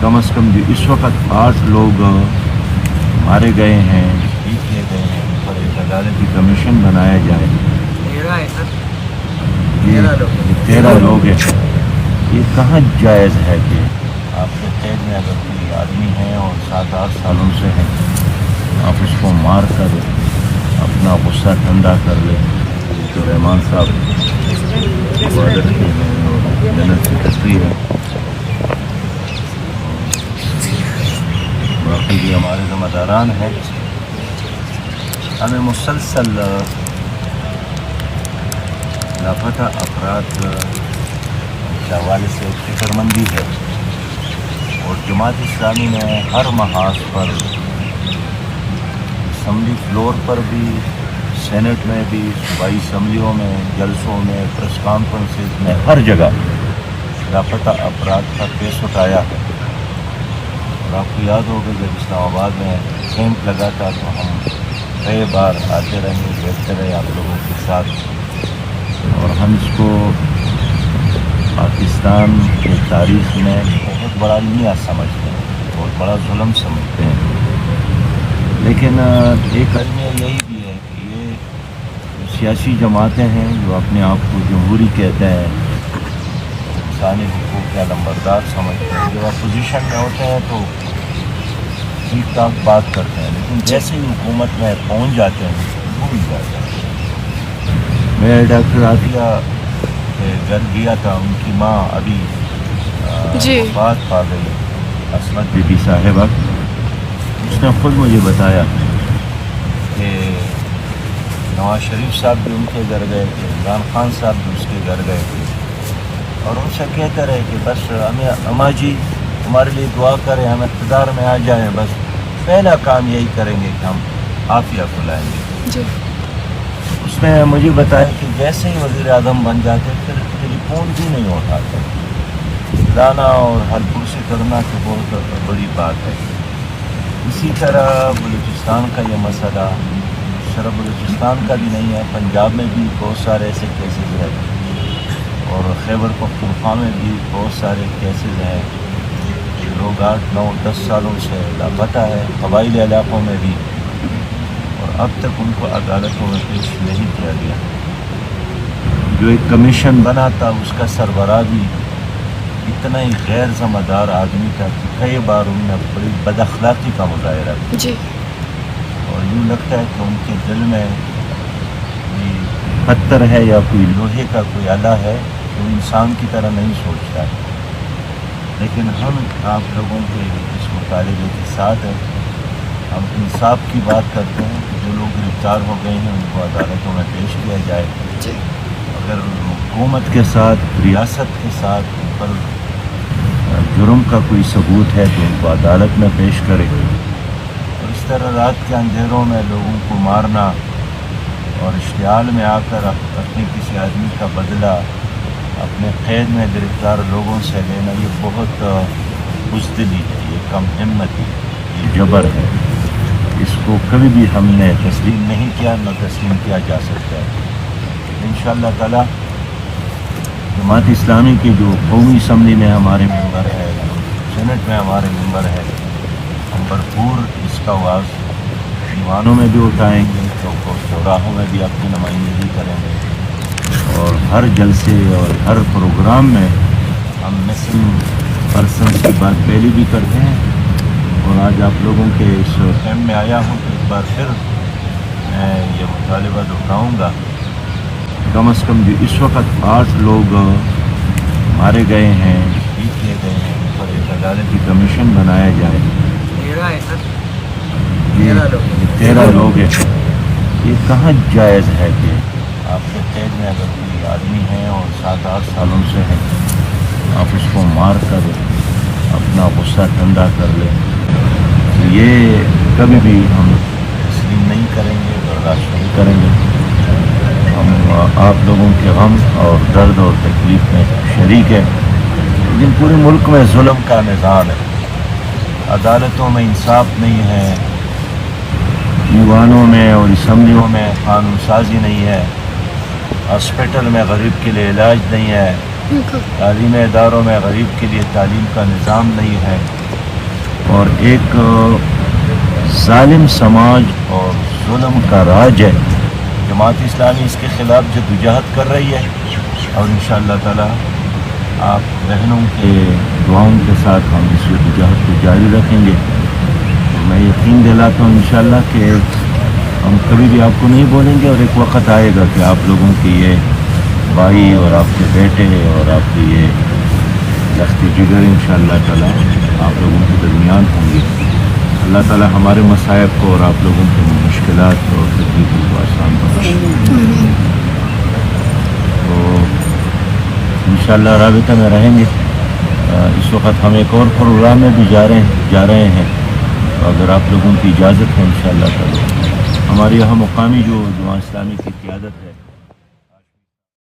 कम से कम जो इस वक्त 8 लोग मारे गए हैं, शहीद किए गए हैं, उन पर एक अदालती कमीशन बनाया जाए। 13 लोग हैं। ये कहाँ जायज़ है कि आपके कैद में अगर कोई आदमी है और 7-8 सालों से है, आप उसको मार कर अपना गुस्सा ठंडा कर ले। तो रहमान साहब इबादत के हैं और जन्नत की तस्वीर है। बाकी भी हमारे ज़िम्मेदारान हैं। हमें मुसलसल लापता अफराद के हवाले से फिक्रमंदी है और जमात इस्लामी ने हर महाज पर, असम्बली फ्लोर पर भी, सेनेट में भी, सूबाई असम्बलियों में, जलसों में, प्रेस कॉन्फ्रेंसेस में, हर जगह लापता अफराद का केस उठाया है। और आपको याद होगा जब इस्लामाबाद में कैंप लगा था तो हम कई बार आते रहे, देखते रहे आप लोगों के साथ। और हम इसको पाकिस्तान की तारीख में बहुत बड़ा न्याय समझते हैं, बहुत बड़ा जुल्म समझते हैं। लेकिन एक अलमिया यही भी है कि ये सियासी जमातें हैं जो अपने आप को जमहूरी कहते हैं, इंसानी हुकूक के अलंबरदार समझते हैं, जब अपोजिशन में होते हैं तो ठीक ठाक बात करते हैं, लेकिन जैसे ही हुकूमत में पहुंच जाते हैं भूल जाते हैं। मैं डॉक्टर आतिया के घर गया था, उनकी माँ अभी वफात पा गई, असमत बीबी साहिबा। उसने खुद मुझे बताया कि नवाज शरीफ साहब भी उनके घर गए थे, इमरान खान साहब भी उसके घर गए थे और उनसे कहते रहे कि बस हमें अम्मा जी हमारे लिए दुआ करें, हम इक़्तिदार में आ जाएं, बस पहला काम यही करेंगे कि हम आफिया को लाएंगे। उसने मुझे बताया कि जैसे ही वज़ीर आज़म बन जाते फिर टेलीफोन भी नहीं उठाते। लाना और हलपुरसी करना तो बहुत बड़ी बात है। इसी तरह बलूचिस्तान का ये मसला सिर्फ बलूचिस्तान का भी नहीं है, पंजाब में भी बहुत सारे ऐसे केसेस हैं और खैबर पख्तूनख्वा में भी बहुत सारे केसेस हैं। लोग 8-9-10 सालों से लापता है, कबाइली इलाकों में भी, और अब तक उनको अदालतों में पेश नहीं किया गया। जो एक कमीशन बना था उसका सरबराह भी इतना ही गैर ज़िम्मेदार आदमी था कि कई बार उन्होंने बड़ी बदअखलाक़ी का मुजाहरा किया और यूँ लगता है कि उनके दिल में कोई पत्थर है या कोई लोहे का कोई आला है, वो इंसान की तरह नहीं सोचता है। लेकिन हम आप लोगों के इस मुतालिबे के साथ हैं, हम इंसाफ की बात करते हैं कि जो लोग गिरफ्तार हो गए हैं उनको अदालतों में पेश किया जाए। अगर हुकूमत के साथ, रियासत के साथ उन पर जुर्म का कोई सबूत है तो उनको अदालत में पेश करे। और इस तरह रात के अंधेरों में लोगों को मारना और इश्तियाल में आकर अपने किसी आदमी का बदला अपने कैद में गिरफ्तार लोगों से लेना, ये बहुत बुज़दिली है, ये कम हिम्मती है, ये जबर है। इसको कभी भी हमने तस्लीम नहीं किया, न तस्लीम किया जा सकता है। इंशाअल्लाह ताला जमात इस्लामी की जो कौमी असम्बली में हमारे मेंबर है, सेनेट में हमारे मेंबर है, हम भरपूर इसका आवाज़ दीवानों में भी उठाएँगे, चौराहों में भी अपनी नुमाइंदगी करेंगे और हर जलसे और हर प्रोग्राम में हम मिसिंग पर्सन की बात पहले भी करते हैं। और आज आप लोगों के इस कैंप में आया हूँ तो एक बार फिर मैं ये मुतालिबा दोहराऊँगा, कम से कम जो इस वक्त 8 लोग मारे गए हैं, शहीद किए गए हैं, उन पर एक अदालती कमीशन बनाया जाए। 13 लोग हैं। ये कहाँ जायज़ है कि आपके कैद में अगर कोई आदमी है और 7-8 सालों से है, आप उसको मार कर अपना गुस्सा ठंडा कर ले। तो ये कभी भी हम तस्लीम नहीं करेंगे, बर्दाश्त नहीं करेंगे। हम आप लोगों के गम और दर्द और तकलीफ़ में शरीक है, लेकिन पूरे मुल्क में जुल्म का निज़ाम है, अदालतों में इंसाफ नहीं है, दीवानों में और असम्बलियों में कानून साजी नहीं है, हॉस्पिटल में गरीब के लिए इलाज नहीं है, تعلیمی اداروں میں غریب کے لیے تعلیم کا نظام نہیں ہے، اور ایک ظالم سماج اور ظلم کا راج ہے. جماعت اسلامی اس کے خلاف جدوجہد کر رہی ہے، اور انشاءاللہ تعالی آپ بہنوں کے دعاؤں کے ساتھ ہم اس جدوجہد کو جاری رکھیں گے. میں یقین دلاتا ہوں انشاءاللہ کہ ہم کبھی بھی آپ کو نہیں بولیں گے، اور ایک وقت آئے گا کہ آپ لوگوں کے یہ بھائی اور آپ کے بیٹے اور آپ کے یہ لختی جگر انشاءاللہ تعالی آپ لوگوں کے درمیان ہوں گے. اللہ تعالی ہمارے مصائب کو اور آپ لوگوں کے مشکلات اور تکلیفوں کو آسان بنائے. تو انشاءاللہ رابطہ میں رہیں گے. اس وقت ہم ایک اور پروگرام میں بھی جا رہے ہیں، تو اگر آپ لوگوں کی اجازت ہے انشاءاللہ تعالی ہمارے یہاں مقامی جو جماعت اسلامی کی قیادت ہے